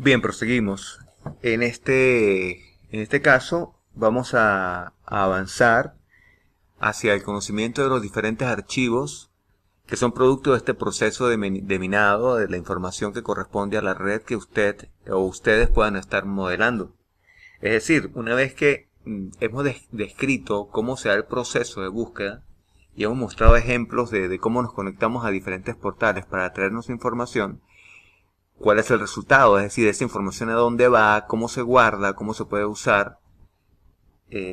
Bien, proseguimos. En este caso, vamos a avanzar hacia el conocimiento de los diferentes archivos que son producto de este proceso de minado de la información que corresponde a la red que usted o ustedes puedan estar modelando. Es decir, una vez que hemos descrito cómo se da el proceso de búsqueda y hemos mostrado ejemplos de cómo nos conectamos a diferentes portales para traernos información, cuál es el resultado, es decir, esa información a dónde va, cómo se guarda, cómo se puede usar,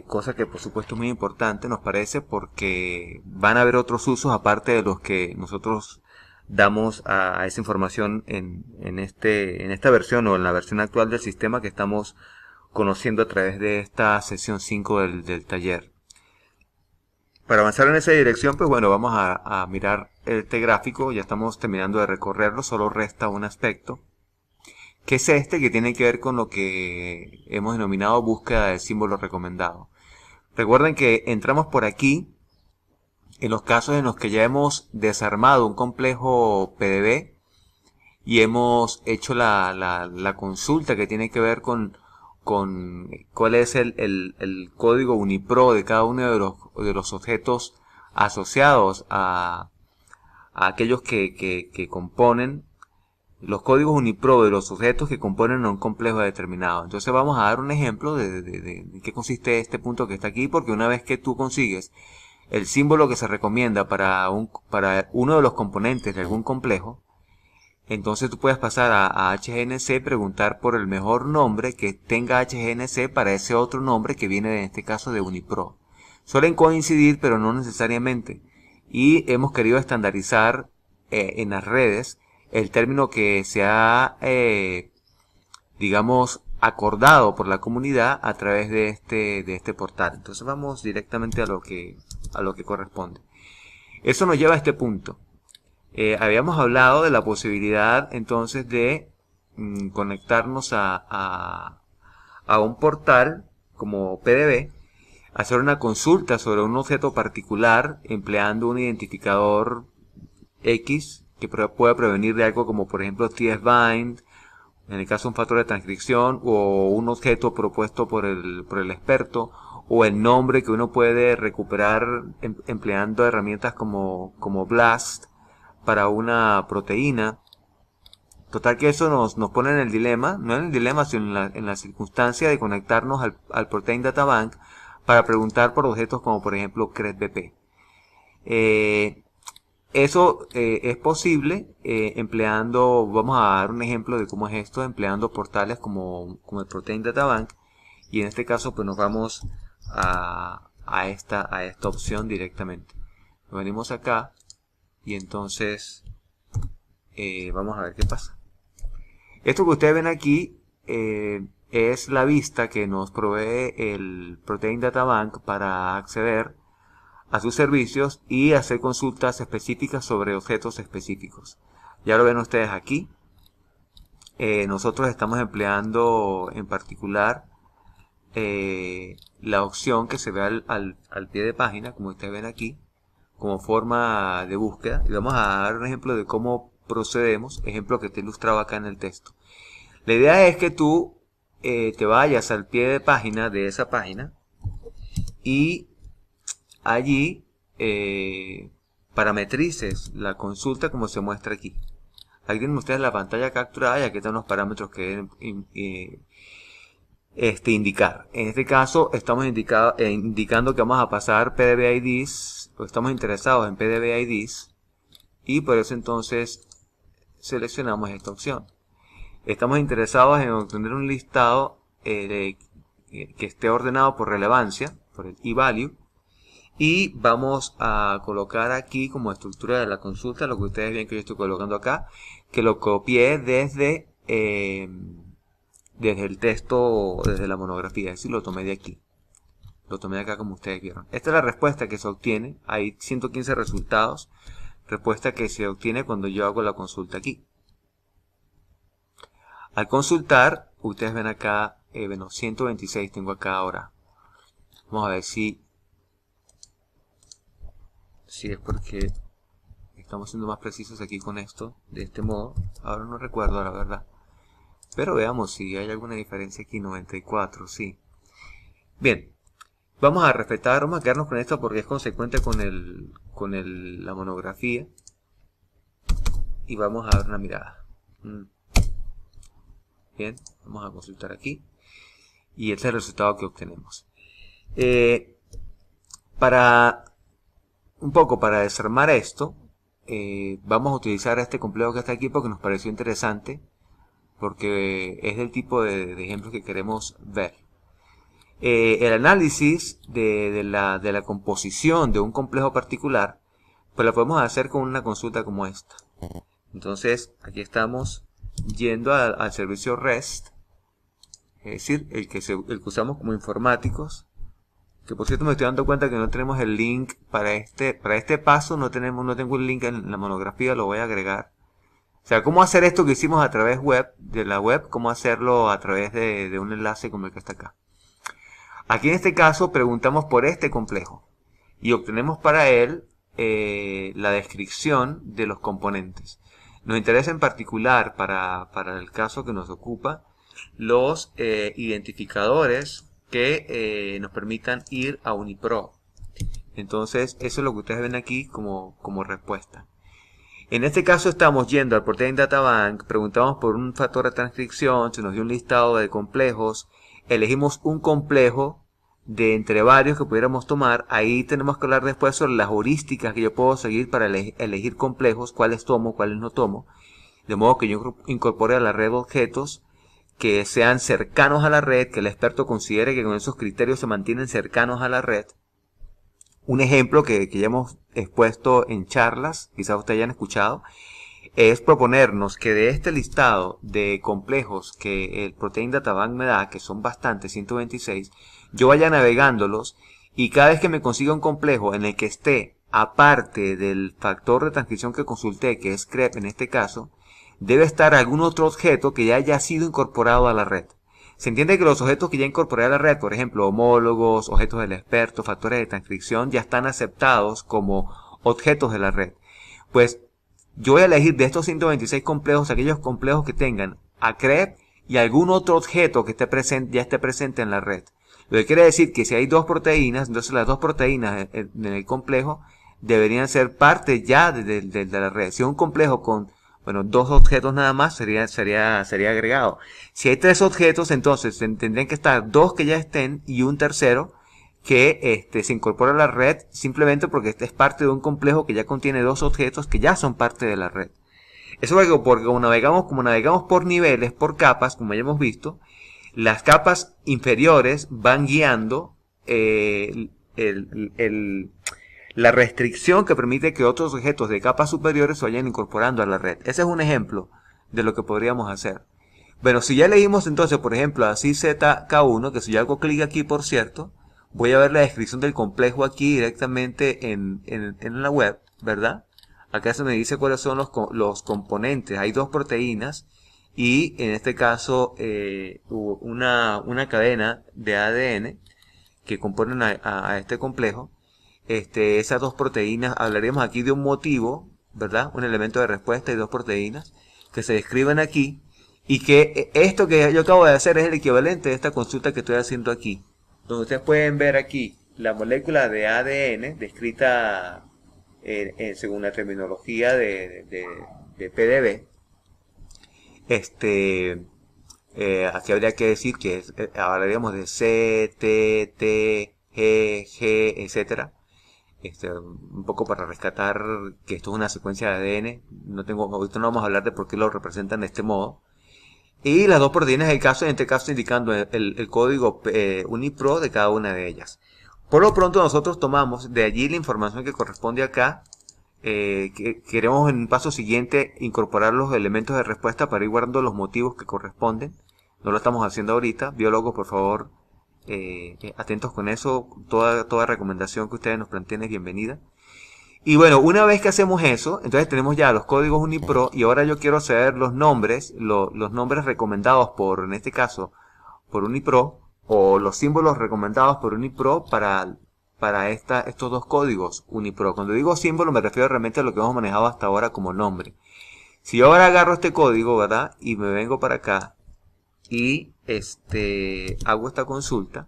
cosa que por supuesto es muy importante, nos parece, porque van a haber otros usos aparte de los que nosotros damos a esa información en esta versión o en la versión actual del sistema que estamos conociendo a través de esta sesión 5 del taller. Para avanzar en esa dirección, pues bueno, vamos a mirar este gráfico, ya estamos terminando de recorrerlo, solo resta un aspecto que es este que tiene que ver con lo que hemos denominado búsqueda del símbolo recomendado. Recuerden que entramos por aquí en los casos en los que ya hemos desarmado un complejo PDB y hemos hecho la consulta que tiene que ver con cuál es el código UniPro de cada uno de los objetos asociados a aquellos que componen los códigos UniPro de los sujetos que componen un complejo determinado. Entonces vamos a dar un ejemplo de qué consiste este punto que está aquí, porque una vez que tú consigues el símbolo que se recomienda para uno de los componentes de algún complejo, entonces tú puedes pasar a HGNC, preguntar por el mejor nombre que tenga HGNC para ese otro nombre que viene en este caso de UniPro. Suelen coincidir, pero no necesariamente. Y hemos querido estandarizar en las redes el término que se ha, digamos, acordado por la comunidad a través de este portal. Entonces vamos directamente a lo que corresponde. Eso nos lleva a este punto. Habíamos hablado de la posibilidad entonces de conectarnos a un portal como PDB, hacer una consulta sobre un objeto particular empleando un identificador X que pueda prevenir de algo como por ejemplo tsbind, en el caso un factor de transcripción, o un objeto propuesto por el experto, o el nombre que uno puede recuperar empleando herramientas como BLAST para una proteína. Total que eso nos pone en el dilema, no en el dilema, sino en la circunstancia de conectarnos al Protein Data Bank para preguntar por objetos como por ejemplo CREDBP. Eso es posible empleando, vamos a dar un ejemplo de cómo es esto, empleando portales como el Protein Data Bank, y en este caso pues nos vamos a esta opción directamente. Nos venimos acá y entonces vamos a ver qué pasa. Esto que ustedes ven aquí es la vista que nos provee el Protein Data Bank para acceder a sus servicios y hacer consultas específicas sobre objetos específicos. Ya lo ven ustedes aquí. Nosotros estamos empleando en particular la opción que se ve al pie de página, como ustedes ven aquí, como forma de búsqueda. Y vamos a dar un ejemplo de cómo procedemos, ejemplo que te ilustraba acá en el texto. La idea es que tú te vayas al pie de página de esa página y allí parametrices la consulta como se muestra aquí. Aquí tienen ustedes la pantalla capturada y aquí están los parámetros que deben indicar. En este caso estamos indicando que vamos a pasar PDB IDs, o estamos interesados en PDB IDs, y por eso entonces seleccionamos esta opción. Estamos interesados en obtener un listado que esté ordenado por relevancia, por el eValue, y vamos a colocar aquí como estructura de la consulta lo que ustedes ven que yo estoy colocando acá, que lo copié desde el texto, desde la monografía, es decir, lo tomé de aquí. Lo tomé de acá como ustedes vieron. Esta es la respuesta que se obtiene. Hay 115 resultados. Respuesta que se obtiene cuando yo hago la consulta aquí. Al consultar, ustedes ven acá, bueno, 126 tengo acá ahora. Vamos a ver si es porque estamos siendo más precisos aquí con esto, de este modo. Ahora no recuerdo la verdad. Pero veamos si hay alguna diferencia aquí. 94, sí. Bien, vamos a respetar, vamos a quedarnos con esto porque es consecuente con la monografía. Y vamos a dar una mirada. Bien, vamos a consultar aquí. Y este es el resultado que obtenemos. Un poco para desarmar esto, vamos a utilizar este complejo que está aquí porque nos pareció interesante, porque es del tipo de ejemplos que queremos ver. El análisis de la composición de un complejo particular, pues lo podemos hacer con una consulta como esta. Entonces, aquí estamos yendo al servicio REST, es decir, el que usamos como informáticos, que por cierto me estoy dando cuenta que no tenemos el link para este paso, no tengo el link en la monografía, lo voy a agregar. O sea, cómo hacer esto que hicimos a través de la web, cómo hacerlo a través de un enlace como el que está acá. Aquí en este caso preguntamos por este complejo y obtenemos para él la descripción de los componentes. Nos interesa en particular para el caso que nos ocupa los identificadores que nos permitan ir a UniPro. Entonces eso es lo que ustedes ven aquí como respuesta. En este caso estamos yendo al Protein Data Bank, preguntamos por un factor de transcripción, se nos dio un listado de complejos, elegimos un complejo de entre varios que pudiéramos tomar. Ahí tenemos que hablar después sobre las heurísticas que yo puedo seguir para elegir complejos, cuáles tomo, cuáles no tomo. De modo que yo incorpore a la red objetos que sean cercanos a la red, que el experto considere que con esos criterios se mantienen cercanos a la red. Un ejemplo que ya hemos expuesto en charlas, quizás ustedes hayan escuchado, es proponernos que de este listado de complejos que el Protein Data Bank me da, que son bastantes, 126, yo vaya navegándolos y cada vez que me consiga un complejo en el que esté aparte del factor de transcripción que consulté, que es CREP en este caso, debe estar algún otro objeto que ya haya sido incorporado a la red. Se entiende que los objetos que ya incorporé a la red, por ejemplo, homólogos, objetos del experto, factores de transcripción, ya están aceptados como objetos de la red. Pues yo voy a elegir de estos 126 complejos aquellos complejos que tengan a CREP y algún otro objeto que ya esté presente en la red. Lo que quiere decir que si hay dos proteínas, entonces las dos proteínas en el complejo deberían ser parte ya de la red. Si es un complejo con dos objetos nada más sería agregado. Si hay tres objetos, entonces tendrían que estar dos que ya estén y un tercero que se incorpora a la red simplemente porque este es parte de un complejo que ya contiene dos objetos que ya son parte de la red. Eso porque como navegamos por niveles, por capas, como ya hemos visto, las capas inferiores van guiando la restricción que permite que otros objetos de capas superiores se vayan incorporando a la red. Ese es un ejemplo de lo que podríamos hacer. Bueno, si ya elegimos entonces, por ejemplo, así ZK1, que si yo hago clic aquí, por cierto, voy a ver la descripción del complejo aquí directamente en la web, ¿verdad? Acá se me dice cuáles son los componentes. Hay dos proteínas y en este caso una cadena de ADN que componen a este complejo. Esas dos proteínas, hablaríamos aquí de un motivo, ¿verdad? Un elemento de respuesta y dos proteínas que se describen aquí y que esto que yo acabo de hacer es el equivalente de esta consulta que estoy haciendo aquí, donde ustedes pueden ver aquí la molécula de ADN descrita según la terminología de PDB. Aquí habría que decir que hablaríamos de C, T, T, G, G, etcétera. Un poco para rescatar que esto es una secuencia de ADN. Ahorita no vamos a hablar de por qué lo representan de este modo. Y las dos proteínas en este caso indicando el código UniPro de cada una de ellas. Por lo pronto nosotros tomamos de allí la información que corresponde acá. Queremos en un paso siguiente incorporar los elementos de respuesta para ir guardando los motivos que corresponden. No lo estamos haciendo ahorita. Biólogos, por favor, atentos con eso. Toda recomendación que ustedes nos planteen es bienvenida. Y bueno, una vez que hacemos eso, entonces tenemos ya los códigos UniPro y ahora yo quiero saber los nombres, los nombres recomendados en este caso, por UniPro, o los símbolos recomendados por UniPro para estos dos códigos UniPro. Cuando digo símbolo me refiero realmente a lo que hemos manejado hasta ahora como nombre. Si yo ahora agarro este código, ¿verdad? Y me vengo para acá y hago esta consulta,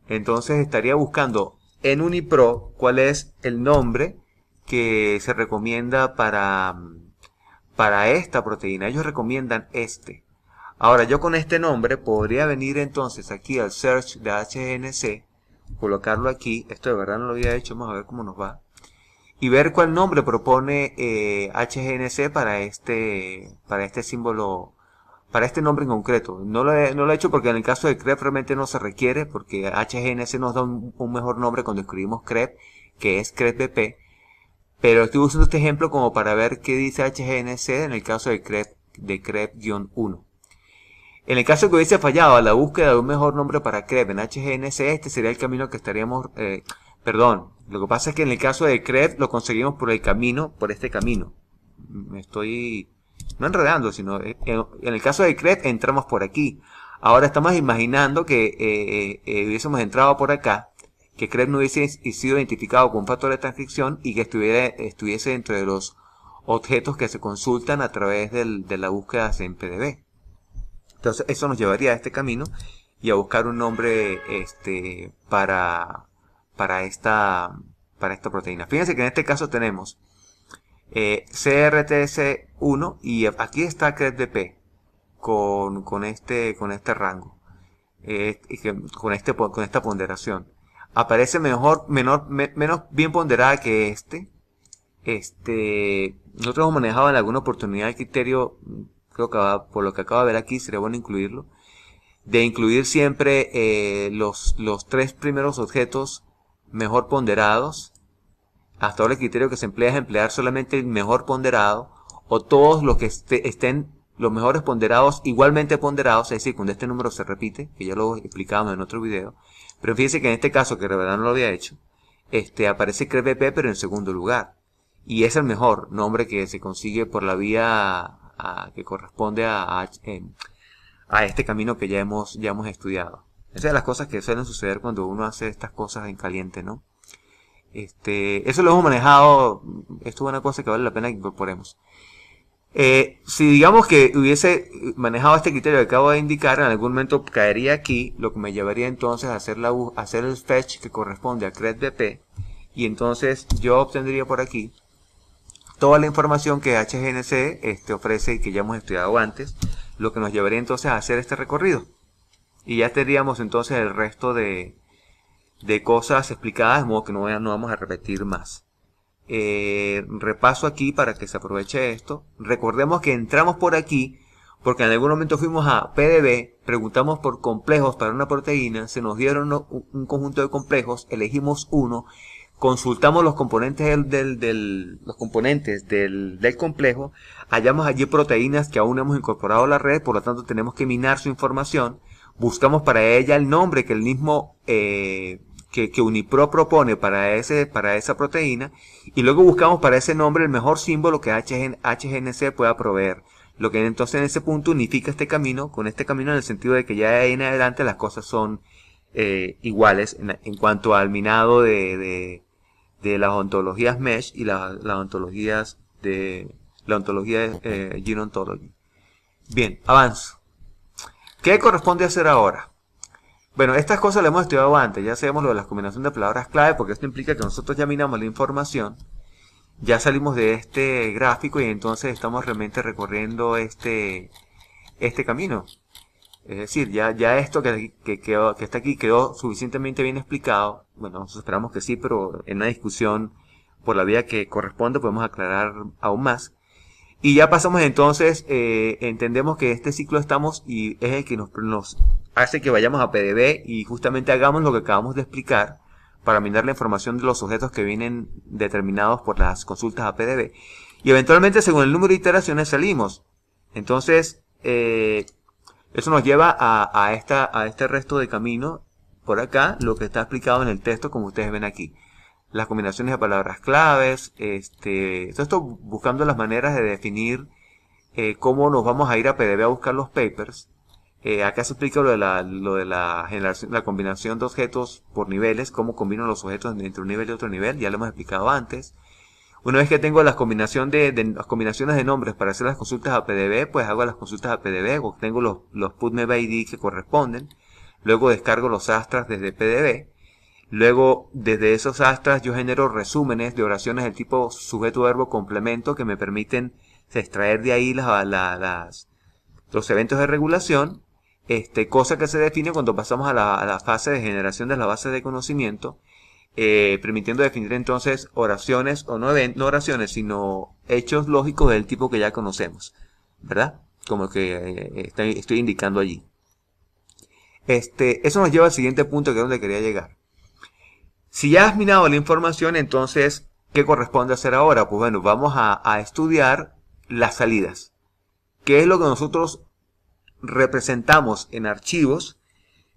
entonces estaría buscando en UniPro cuál es el nombre que se recomienda para esta proteína. Ellos recomiendan este. Ahora yo con este nombre podría venir entonces aquí al search de HGNC, colocarlo aquí. Esto de verdad no lo había hecho, vamos a ver cómo nos va. Y ver cuál nombre propone HGNC para este símbolo, para este nombre en concreto. No lo he hecho porque en el caso de CREP realmente no se requiere, porque HGNC nos da un mejor nombre cuando escribimos CREP, que es CREP-BP. Pero estoy usando este ejemplo como para ver qué dice HGNC en el caso de CREP-1. En el caso que hubiese fallado a la búsqueda de un mejor nombre para CREP en HGNC, este sería el camino que estaríamos... perdón, lo que pasa es que en el caso de CREP lo conseguimos por este camino. Me estoy no enredando, sino en el caso de CREP entramos por aquí. Ahora estamos imaginando que hubiésemos entrado por acá, que CREP no hubiese sido identificado con un factor de transcripción y que estuviese dentro de los objetos que se consultan a través de la búsqueda en PDB. Entonces eso nos llevaría a este camino y a buscar un nombre para esta proteína. Fíjense que en este caso tenemos CRTS1 y aquí está CREP-BP con este rango, con esta ponderación. Aparece menos bien ponderada que nosotros hemos manejado en alguna oportunidad el criterio, creo que por lo que acabo de ver aquí sería bueno incluirlo, de incluir siempre los 3 primeros objetos mejor ponderados. Hasta ahora el criterio que se emplea es emplear solamente el mejor ponderado, o todos los que estén los mejores ponderados igualmente ponderados, es decir, cuando este número se repite, que ya lo explicábamos en otro video. Pero fíjense que en este caso, que de verdad no lo había hecho, aparece CREP-BP pero en segundo lugar. Y es el mejor nombre que se consigue por la vía que corresponde a este camino que ya hemos estudiado. Esas son las cosas que suelen suceder cuando uno hace estas cosas en caliente, ¿no? Eso lo hemos manejado, esto es una cosa que vale la pena que incorporemos. Si digamos que hubiese manejado este criterio que acabo de indicar, en algún momento caería aquí, lo que me llevaría entonces a hacer el fetch que corresponde a CREP-BP, y entonces yo obtendría por aquí toda la información que HGNC ofrece y que ya hemos estudiado antes, lo que nos llevaría entonces a hacer este recorrido. Y ya tendríamos entonces el resto de cosas explicadas, de modo que no vamos a repetir más. Repaso aquí para que se aproveche esto. Recordemos que entramos por aquí porque en algún momento fuimos a PDB, preguntamos por complejos para una proteína, se nos dieron un conjunto de complejos, elegimos uno, consultamos los componentes del complejo, hallamos allí proteínas que aún no hemos incorporado a la red, por lo tanto tenemos que minar su información, buscamos para ella el nombre que el mismo que UniPro propone para esa proteína, y luego buscamos para ese nombre el mejor símbolo que HGNC pueda proveer. Lo que entonces en ese punto unifica este camino con este camino, en el sentido de que ya de ahí en adelante las cosas son iguales en cuanto al minado de las ontologías mesh y las ontologías de la ontología de Gene Ontology. Bien, avanzo. ¿Qué corresponde hacer ahora? Bueno, estas cosas las hemos estudiado antes, ya sabemos lo de las combinaciones de palabras clave, porque esto implica que nosotros ya minamos la información, ya salimos de este gráfico y entonces estamos realmente recorriendo este camino. Es decir, ya esto que está aquí quedó suficientemente bien explicado. Bueno, nosotros esperamos que sí, pero en una discusión por la vía que corresponde podemos aclarar aún más. Y ya pasamos entonces, entendemos que este ciclo estamos y es el que nos hace que vayamos a PDB y justamente hagamos lo que acabamos de explicar para minar la información de los objetos que vienen determinados por las consultas a PDB. Y eventualmente, según el número de iteraciones, salimos. Entonces, eso nos lleva a este resto de camino por acá, lo que está explicado en el texto, como ustedes ven aquí. Las combinaciones de palabras claves, todo esto buscando las maneras de definir cómo nos vamos a ir a PDB a buscar los papers. Acá se explica lo de la generación, la combinación de objetos por niveles, cómo combinan los objetos entre un nivel y otro nivel, ya lo hemos explicado antes. Una vez que tengo las las combinaciones de nombres para hacer las consultas a PDB, pues hago las consultas a PDB, obtengo los PubMed ID que corresponden, luego descargo los astras desde PDB, luego desde esos astras yo genero resúmenes de oraciones del tipo sujeto, verbo, complemento que me permiten extraer de ahí los eventos de regulación, cosa que se define cuando pasamos a la fase de generación de la base de conocimiento, permitiendo definir entonces oraciones, o no oraciones, sino hechos lógicos del tipo que ya conocemos, ¿verdad? Como que estoy indicando allí. Eso nos lleva al siguiente punto, que es donde quería llegar. Si ya has minado la información, entonces, ¿qué corresponde hacer ahora? Pues bueno, vamos a estudiar las salidas. ¿Qué es lo que nosotros representamos en archivos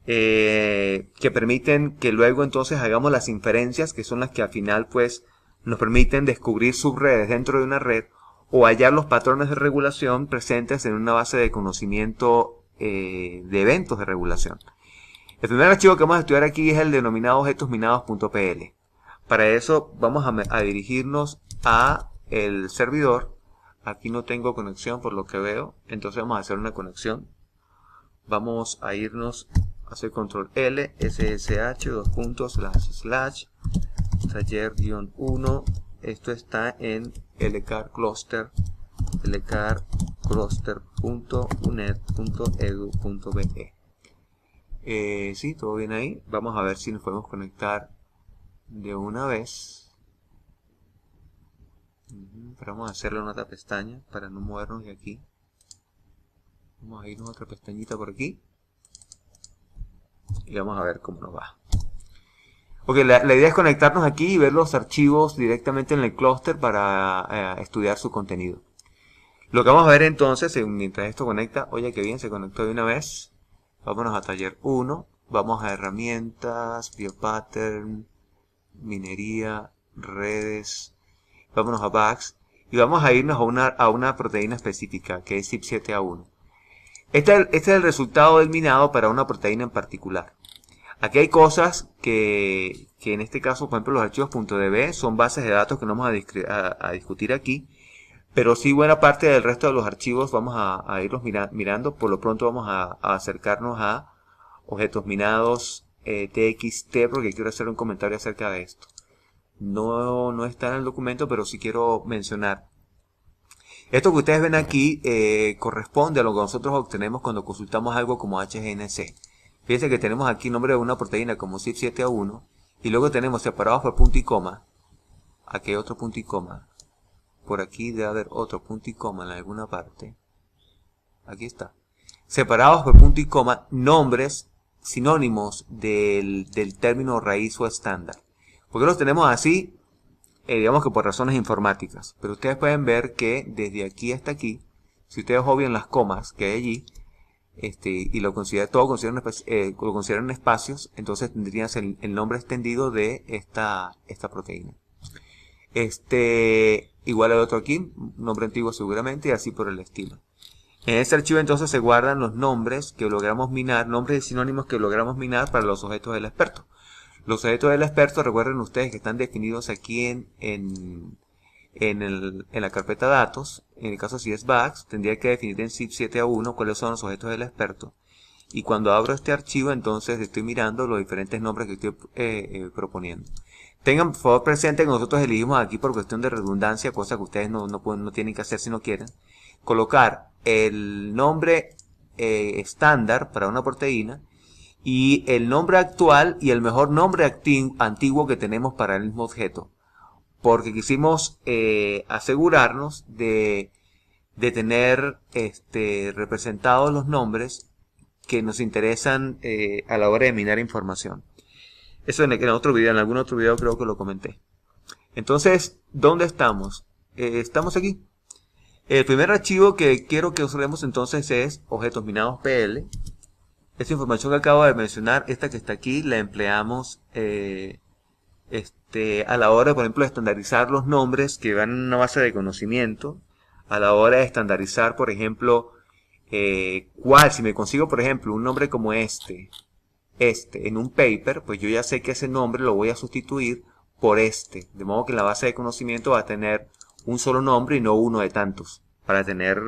que permiten que luego entonces hagamos las inferencias, que son las que al final pues nos permiten descubrir subredes dentro de una red o hallar los patrones de regulación presentes en una base de conocimiento de eventos de regulación? El primer archivo que vamos a estudiar aquí es el denominado objetosminados.pl. Para eso vamos a dirigirnos a el servidor. Aquí no tengo conexión por lo que veo, entonces vamos a hacer una conexión. Vamos a irnos a hacer control L, ssh, taller-1. Esto está en lcar cluster, lcarcluster.uned.edu.be. Sí, todo bien ahí. Vamos a ver si nos podemos conectar de una vez. Pero vamos a hacerle una otra pestaña para no movernos de aquí. Vamos a irnos a otra pestañita por aquí. Y vamos a ver cómo nos va. Ok, la idea es conectarnos aquí y ver los archivos directamente en el clúster para estudiar su contenido. Lo que vamos a ver entonces, mientras esto conecta, oye que bien, se conectó de una vez. Vámonos a taller 1, vamos a herramientas, biopattern, minería, redes, vámonos a bugs y vamos a irnos a una proteína específica que es CYP7A1. Este es el resultado del minado para una proteína en particular. Aquí hay cosas que en este caso, por ejemplo, los archivos .db son bases de datos que no vamos a discutir aquí, pero sí buena parte del resto de los archivos vamos a irlos mirando. Por lo pronto vamos a acercarnos a objetos minados txt, porque quiero hacer un comentario acerca de esto. No está en el documento, pero sí quiero mencionar. Esto que ustedes ven aquí corresponde a lo que nosotros obtenemos cuando consultamos algo como HGNC. Fíjense que tenemos aquí el nombre de una proteína como CYP7A1 y luego tenemos separados por punto y coma. Aquí hay otro punto y coma. Por aquí debe haber otro punto y coma en alguna parte. Aquí está. Separados por punto y coma, nombres sinónimos del término raíz o estándar. ¿Por qué los tenemos así? Digamos que por razones informáticas. Pero ustedes pueden ver que desde aquí hasta aquí, si ustedes obvian las comas que hay allí, y lo consideran espacios, entonces tendrían el nombre extendido de esta proteína. Igual al otro aquí, nombre antiguo seguramente, y así por el estilo. En este archivo entonces se guardan los nombres que logramos minar, nombres y sinónimos que logramos minar para los objetos del experto. Los objetos del experto, recuerden ustedes que están definidos aquí en la carpeta datos. En el caso si es bugs, tendría que definir en CYP7A1 cuáles son los objetos del experto. Y cuando abro este archivo, entonces estoy mirando los diferentes nombres que estoy proponiendo. Tengan por favor presente que nosotros elegimos aquí por cuestión de redundancia, cosa que ustedes no tienen que hacer si no quieren, colocar el nombre estándar para una proteína y el nombre actual y el mejor nombre antiguo que tenemos para el mismo objeto, porque quisimos asegurarnos de tener representados los nombres que nos interesan a la hora de minar información. Eso en otro video, en algún otro video creo que lo comenté. Entonces, ¿dónde estamos? Estamos aquí. El primer archivo que quiero que usemos entonces es objetosminados.pl. Esta información que acabo de mencionar, esta que está aquí, la empleamos a la hora, por ejemplo, de estandarizar los nombres que van en una base de conocimiento. A la hora de estandarizar, por ejemplo, si me consigo, por ejemplo, un nombre como en un paper, pues yo ya sé que ese nombre lo voy a sustituir por este. De modo que en la base de conocimiento va a tener un solo nombre y no uno de tantos. Para tener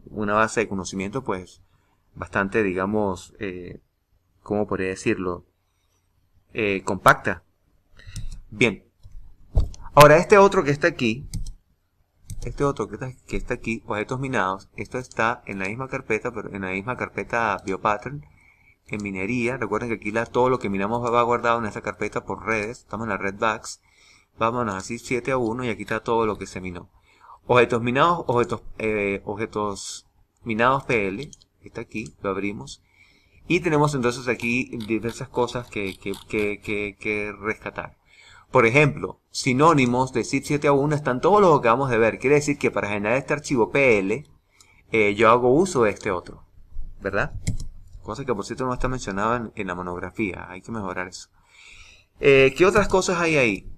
una base de conocimiento, pues, bastante, digamos, ¿cómo podría decirlo? Compacta. Bien. Ahora, este otro que está aquí, objetos minados, esto está en la misma carpeta, pero en la misma carpeta biopattern, en minería. Recuerden que aquí todo lo que minamos va guardado en esta carpeta por redes. Estamos en la red Bags. Vámonos así 7 a 1 y aquí está todo lo que se minó. Objetos minados, objetos minados PL. Está aquí, lo abrimos. Y tenemos entonces aquí diversas cosas que rescatar. Por ejemplo, sinónimos de zip 7 a 1 están todos los que acabamos de ver. Quiere decir que para generar este archivo PL, yo hago uso de este otro, ¿verdad? Cosa que por cierto no está mencionada en la monografía. Hay que mejorar eso. ¿Qué otras cosas hay ahí?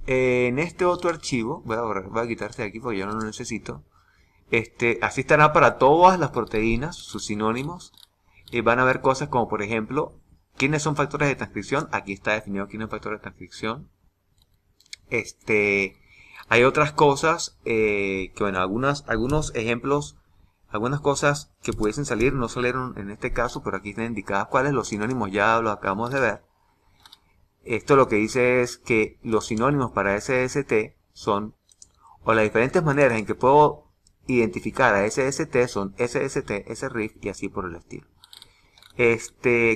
En este otro archivo, voy a quitarte de aquí porque yo no lo necesito. Así estará para todas las proteínas, sus sinónimos. Van a ver cosas como, por ejemplo, ¿quiénes son factores de transcripción? Aquí está definido quiénes son factores de transcripción. Hay otras cosas que, bueno, algunos ejemplos, algunas cosas que pudiesen salir, no salieron en este caso, pero aquí están indicadas cuáles. Los sinónimos ya los acabamos de ver. Esto lo que dice es que los sinónimos para SST son, o las diferentes maneras en que puedo identificar a SST son SST, SRIF y así por el estilo.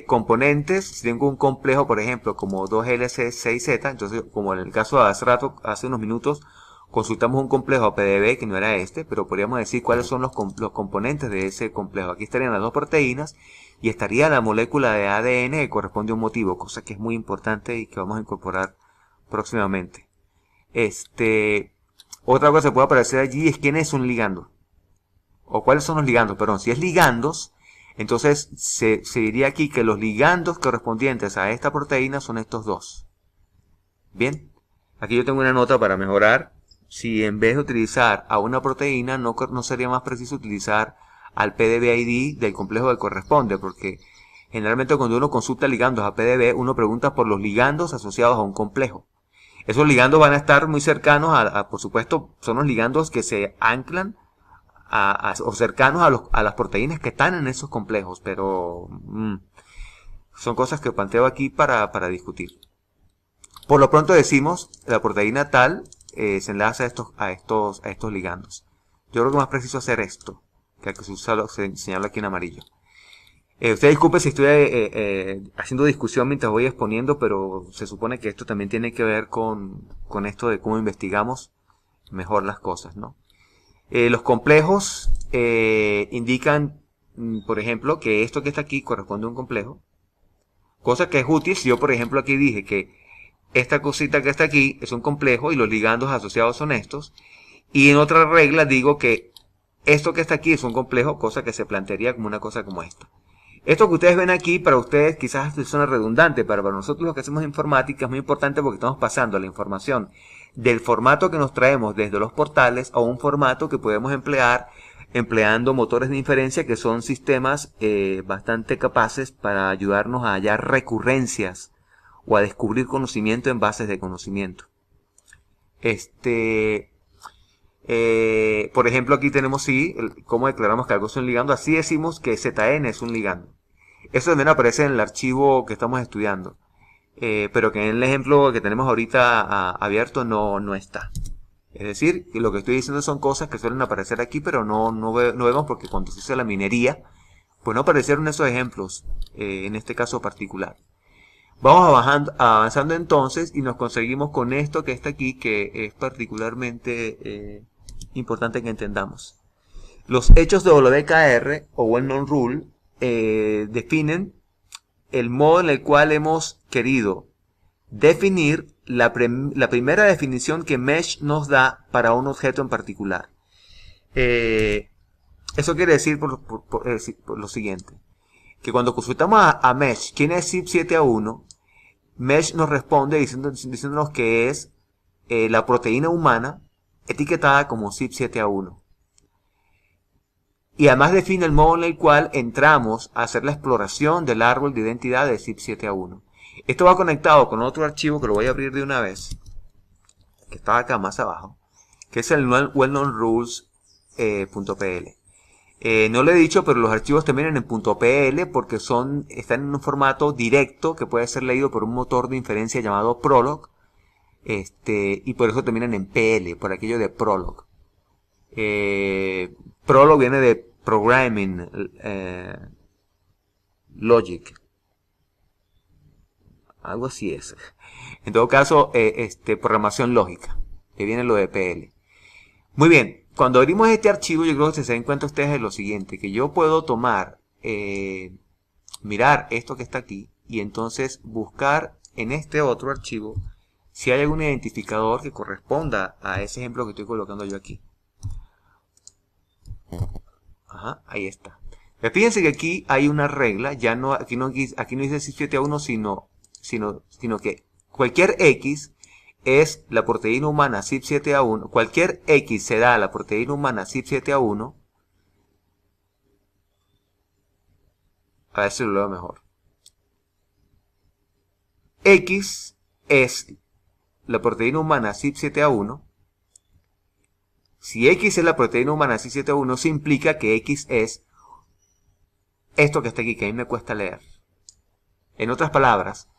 Componentes, si tengo un complejo, por ejemplo, como 2LC6Z, entonces, como en el caso de hace rato, hace unos minutos, consultamos un complejo PDB que no era pero podríamos decir cuáles son los componentes de ese complejo. Aquí estarían las dos proteínas y estaría la molécula de ADN que corresponde a un motivo, cosa que es muy importante y que vamos a incorporar próximamente. Otra cosa que puede aparecer allí es quién es un ligando, o cuáles son los ligandos, perdón. Si es ligandos, entonces se diría aquí que los ligandos correspondientes a esta proteína son estos dos. Bien, aquí yo tengo una nota para mejorar. Si en vez de utilizar a una proteína, no sería más preciso utilizar al PDB-ID del complejo que corresponde, porque generalmente cuando uno consulta ligandos a PDB, uno pregunta por los ligandos asociados a un complejo. Esos ligandos van a estar muy cercanos por supuesto, son los ligandos que se anclan o cercanos a las proteínas que están en esos complejos, pero son cosas que planteo aquí para discutir. Por lo pronto decimos, la proteína tal se enlaza a estos ligandos. Yo creo que es más preciso hacer esto, que se señala aquí en amarillo. Usted disculpe si estoy haciendo discusión mientras voy exponiendo, pero se supone que esto también tiene que ver con esto de cómo investigamos mejor las cosas, ¿no? Los complejos indican, por ejemplo, que esto que está aquí corresponde a un complejo. Cosa que es útil si yo, por ejemplo, aquí dije que esta cosita que está aquí es un complejo y los ligandos asociados son estos. Y en otra regla digo que esto que está aquí es un complejo, cosa que se plantearía como una cosa como esta. Esto que ustedes ven aquí, para ustedes quizás suena redundante, pero para nosotros los que hacemos informática es muy importante porque estamos pasando la información del formato que nos traemos desde los portales a un formato que podemos emplear empleando motores de inferencia que son sistemas bastante capaces para ayudarnos a hallar recurrencias o a descubrir conocimiento en bases de conocimiento. Por ejemplo, aquí tenemos cómo declaramos que algo es un ligando. Así decimos que ZN es un ligando. Eso también aparece en el archivo que estamos estudiando. Pero que en el ejemplo que tenemos ahorita abierto no está. Es decir, que lo que estoy diciendo son cosas que suelen aparecer aquí, pero no vemos porque cuando se hace la minería, pues no aparecieron esos ejemplos en este caso particular. Vamos avanzando entonces y nos conseguimos con esto que está aquí, que es particularmente importante que entendamos. Los hechos de WKR o Well-Known Rule definen el modo en el cual hemos querido definir la primera definición que Mesh nos da para un objeto en particular. Eso quiere decir por lo siguiente, que cuando consultamos a Mesh, ¿quién es zip 7 a 1? Mesh nos responde diciéndonos que es la proteína humana etiquetada como zip 7 a 1. Y además define el modo en el cual entramos a hacer la exploración del árbol de identidad de zip 7 a 1. Esto va conectado con otro archivo que lo voy a abrir de una vez, que está acá más abajo, que es el well-known-rules.pl. No lo he dicho, pero los archivos terminan en .pl porque están en un formato directo que puede ser leído por un motor de inferencia llamado Prolog, y por eso terminan en PL, por aquello de Prolog. Prolog viene de Programming Logic, algo así es. En todo caso, programación lógica, que viene lo de PL. Muy bien. Cuando abrimos este archivo, yo creo que se den cuenta ustedes de lo siguiente, que yo puedo tomar, mirar esto que está aquí, y entonces buscar en este otro archivo si hay algún identificador que corresponda a ese ejemplo que estoy colocando yo aquí. Ajá, ahí está. Pero fíjense que aquí hay una regla, aquí no dice CYP7A1, sino que cualquier X es la proteína humana CYP7A1, cualquier X se da a la proteína humana CYP7A1, a ver si lo leo mejor. X es la proteína humana CYP7A1. Si X es la proteína humana CYP7A1, eso implica que X es esto que está aquí, que a mí me cuesta leer. En otras palabras,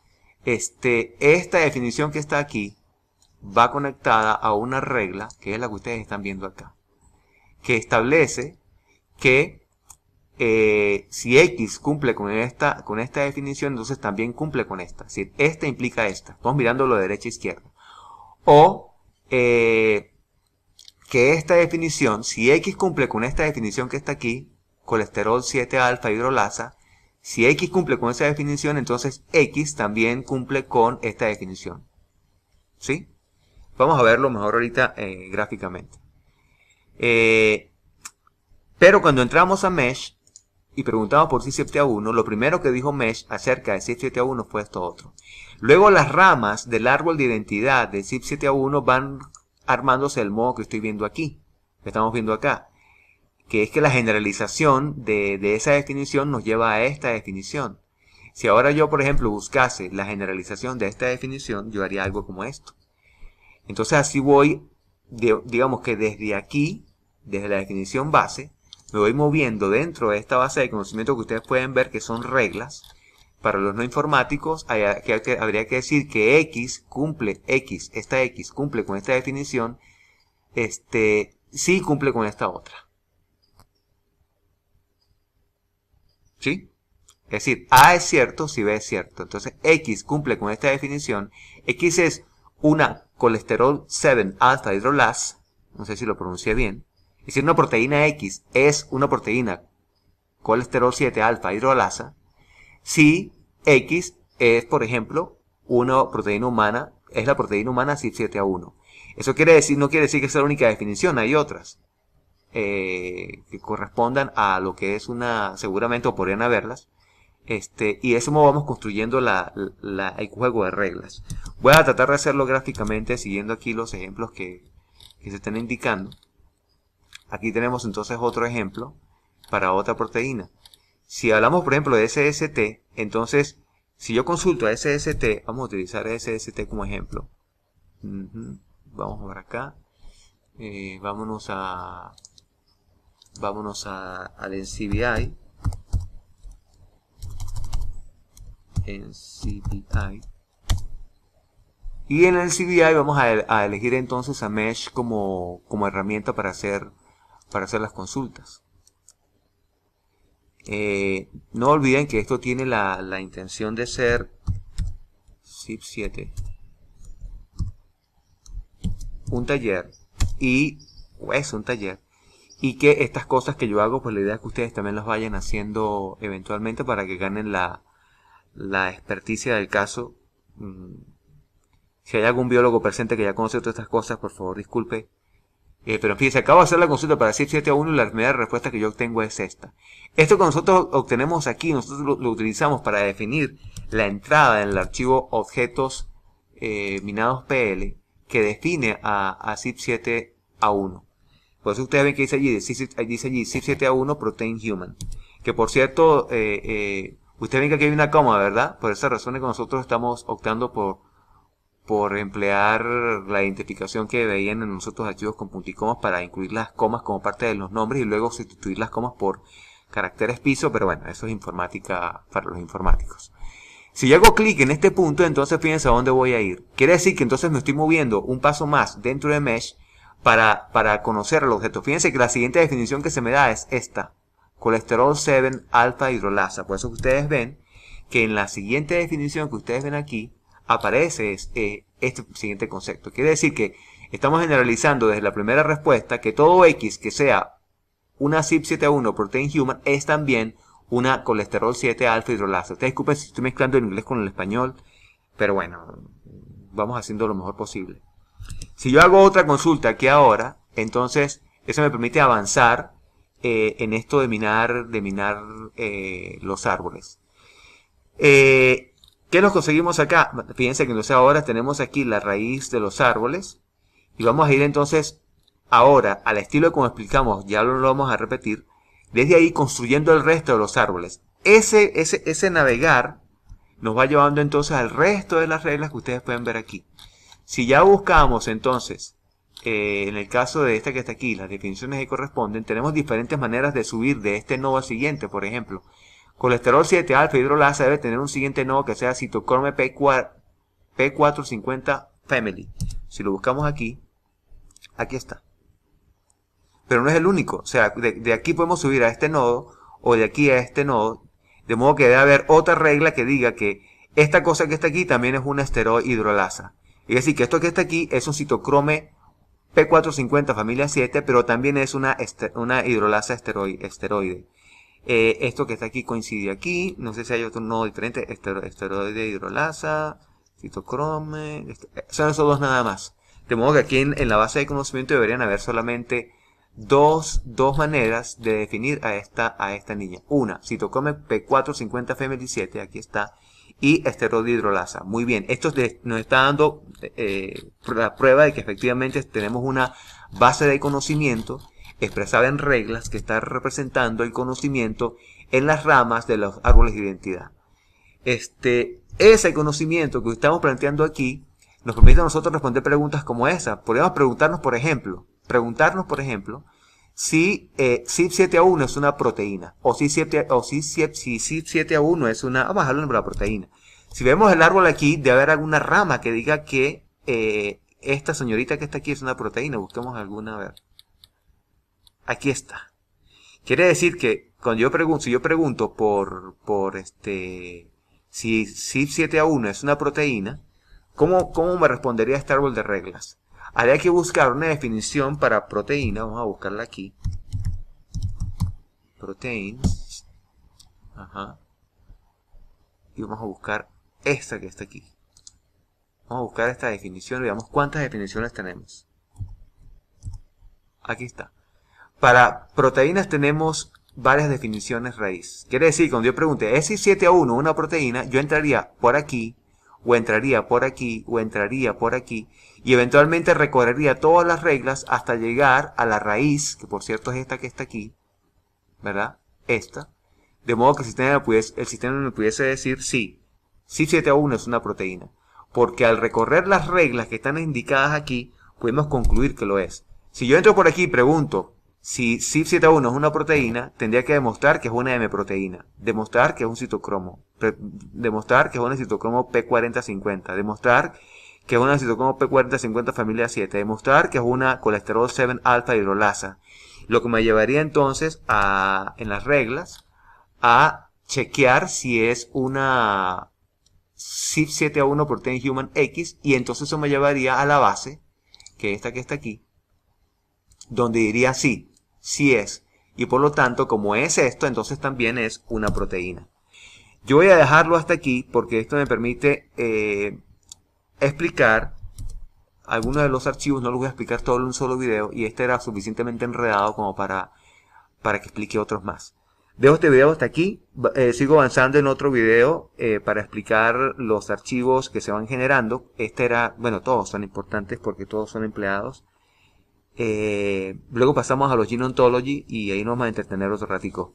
esta definición que está aquí va conectada a una regla, que es la que ustedes están viendo acá, que establece que si X cumple con esta definición, entonces también cumple con esta. Es decir, esta implica esta. Estamos mirándolo de derecha a izquierda. O que esta definición, si X cumple con esta definición que está aquí, colesterol 7-alfa hidrolasa, si X cumple con esa definición, entonces X también cumple con esta definición. ¿Sí? Vamos a verlo mejor ahorita gráficamente. Pero cuando entramos a Mesh y preguntamos por CYP7A1, lo primero que dijo Mesh acerca de CYP7A1 fue esto otro. Luego las ramas del árbol de identidad de CYP7A1 van armándose del modo que estoy viendo aquí, que estamos viendo acá, que es que la generalización de esa definición nos lleva a esta definición. Si ahora yo, por ejemplo, buscase la generalización de esta definición, yo haría algo como esto. Entonces así voy, digamos que desde aquí, desde la definición base, me voy moviendo dentro de esta base de conocimiento que ustedes pueden ver que son reglas. Para los no informáticos habría que decir que esta X cumple con esta definición, sí cumple con esta otra. ¿Sí? Es decir, A es cierto si B es cierto. Entonces X cumple con esta definición. X es una colesterol 7-alfa hidrolasa, no sé si lo pronuncié bien. Es decir, una proteína X es una proteína colesterol 7-alfa hidrolasa si X es, por ejemplo, una proteína humana, es la proteína humana CYP7A1. Eso no quiere decir que sea la única definición, hay otras que correspondan a lo que es seguramente, o podrían haberlas, y de eso vamos construyendo el juego de reglas. Voy a tratar de hacerlo gráficamente siguiendo aquí los ejemplos que se están indicando. Aquí tenemos entonces otro ejemplo para otra proteína. Si hablamos, por ejemplo, de SST, entonces, si yo consulto a SST, vamos a utilizar SST como ejemplo. Vamos a ver acá. Vámonos al NCBI. Y en el NCBI vamos a elegir entonces a Mesh como herramienta para hacer las consultas. No olviden que esto tiene la intención de ser CYP7 un taller y que estas cosas que yo hago, pues la idea es que ustedes también las vayan haciendo eventualmente para que ganen la experticia del caso. Si hay algún biólogo presente que ya conoce todas estas cosas, por favor disculpe. Pero fíjense, acabo de hacer la consulta para CYP7A1 y la primera respuesta que yo obtengo es esta. Esto que nosotros obtenemos aquí, nosotros lo utilizamos para definir la entrada en el archivo objetos minados PL que define a CYP7A1. Por eso ustedes ven que dice allí CYP7A1 Protein Human. Que por cierto, Usted ven que aquí hay una coma, ¿verdad? Por esa razón es que nosotros estamos optando por emplear la identificación que veían en nosotros archivos con punticomas para incluir las comas como parte de los nombres y luego sustituir las comas por caracteres piso, pero bueno, eso es informática para los informáticos. Si yo hago clic en este punto, entonces fíjense a dónde voy a ir. Quiere decir que entonces me estoy moviendo un paso más dentro de Mesh para conocer el objeto. Fíjense que la siguiente definición que se me da es esta. Colesterol 7 alfa hidrolasa. Por eso que ustedes ven que en la siguiente definición que ustedes ven aquí aparece este siguiente concepto. Quiere decir que estamos generalizando desde la primera respuesta que todo X que sea una CYP7A1 protein human es también una colesterol 7 alfa hidrolasa. Ustedes disculpen si estoy mezclando el inglés con el español, pero bueno, vamos haciendo lo mejor posible. Si yo hago otra consulta aquí ahora, entonces eso me permite avanzar en esto de minar los árboles. ¿Qué nos conseguimos acá? Fíjense que entonces ahora tenemos aquí la raíz de los árboles y vamos a ir entonces ahora al estilo como explicamos, ya lo vamos a repetir, desde ahí construyendo el resto de los árboles. Ese navegar nos va llevando entonces al resto de las reglas que ustedes pueden ver aquí. Si ya buscamos entonces, en el caso de esta que está aquí, las definiciones que corresponden, tenemos diferentes maneras de subir de este nodo al siguiente. Por ejemplo, colesterol 7 alfa hidrolasa debe tener un siguiente nodo que sea citochrome P450 family. Si lo buscamos aquí, aquí está. Pero no es el único. O sea, de aquí podemos subir a este nodo o de aquí a este nodo. De modo que debe haber otra regla que diga que esta cosa que está aquí también es una esteroide hidrolasa. Es decir, que esto que está aquí es un citochrome P450 familia 7, pero también es una hidrolasa esteroide. Esto que está aquí coincide aquí. No sé si hay otro nodo diferente. Esteroide hidrolasa, citochrome. Son esos dos nada más. De modo que aquí en la base de conocimiento deberían haber solamente dos maneras de definir a esta niña. Una, citochrome P450 family 7, aquí está, y esteroide hidrolasa. Muy bien, esto nos está dando la prueba de que efectivamente tenemos una base de conocimiento expresada en reglas que está representando el conocimiento en las ramas de los árboles de identidad. Ese conocimiento que estamos planteando aquí nos permite a nosotros responder preguntas como esa. Podemos preguntarnos, por ejemplo, si CYP7A1 es una proteína o si CYP7A1 es una... Vamos a dejarlo en la proteína. Si vemos el árbol aquí, debe haber alguna rama que diga que esta señorita que está aquí es una proteína. Busquemos alguna, a ver. Aquí está. Quiere decir que cuando si yo pregunto si CYP7A1 es una proteína, ¿cómo me respondería este árbol de reglas? Habría que buscar una definición para proteína. Vamos a buscarla aquí. Proteins. Ajá. Y vamos a buscar esta que está aquí. Vamos a buscar esta definición y veamos cuántas definiciones tenemos. Aquí está. Para proteínas tenemos varias definiciones raíz. Quiere decir, cuando yo pregunte, ¿es CYP7A1 una proteína? Yo entraría por aquí, o entraría por aquí, o entraría por aquí, y eventualmente recorrería todas las reglas hasta llegar a la raíz, que por cierto es esta que está aquí, ¿verdad? Esta. De modo que el sistema me pudiese decir, sí, CYP7A1 es una proteína. Porque al recorrer las reglas que están indicadas aquí, podemos concluir que lo es. Si yo entro por aquí y pregunto si CYP7A1 es una proteína, tendría que demostrar que es una M-proteína, demostrar que es un citocromo, demostrar que es una citocromo P4050, demostrar que es una citocromo P4050 familia 7, demostrar que es una colesterol 7 alfa hidrolasa. Lo que me llevaría entonces en las reglas a chequear si es una CYP7A1 protein human X, y entonces eso me llevaría a la base, que esta que está aquí, donde diría sí es, y por lo tanto como es esto, entonces también es una proteína. Yo voy a dejarlo hasta aquí porque esto me permite explicar algunos de los archivos. No los voy a explicar todo en un solo video, y este era suficientemente enredado como para que explique otros más. Dejo este video hasta aquí. Sigo avanzando en otro video para explicar los archivos que se van generando. Bueno, todos son importantes porque todos son empleados. Luego pasamos a los Gene Ontology y ahí nos vamos a entretener otro ratico.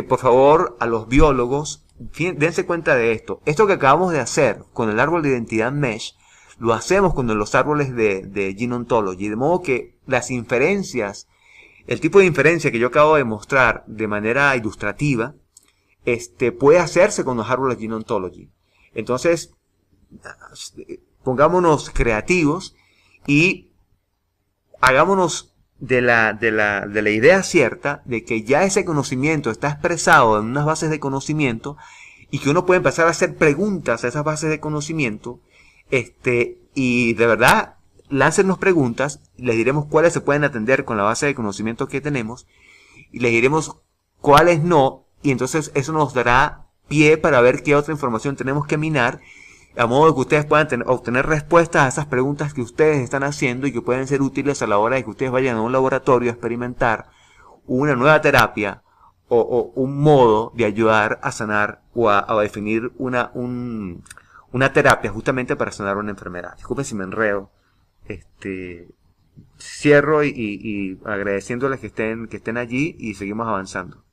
por favor, a los biólogos, dense cuenta de esto. Esto que acabamos de hacer con el árbol de identidad Mesh, lo hacemos con los árboles de Gene Ontology. De modo que las inferencias, el tipo de inferencia que yo acabo de mostrar de manera ilustrativa, puede hacerse con los árboles de Gene Ontology. Entonces, pongámonos creativos y hagámonos de la idea cierta de que ya ese conocimiento está expresado en unas bases de conocimiento y que uno puede empezar a hacer preguntas a esas bases de conocimiento, y de verdad, láncenos preguntas, les diremos cuáles se pueden atender con la base de conocimiento que tenemos y les diremos cuáles no, y entonces eso nos dará pie para ver qué otra información tenemos que minar, a modo de que ustedes puedan obtener respuestas a esas preguntas que ustedes están haciendo y que pueden ser útiles a la hora de que ustedes vayan a un laboratorio a experimentar una nueva terapia o un modo de ayudar a sanar o a definir una terapia justamente para sanar una enfermedad. Disculpen si me enredo. Cierro y agradeciéndoles que estén allí y seguimos avanzando.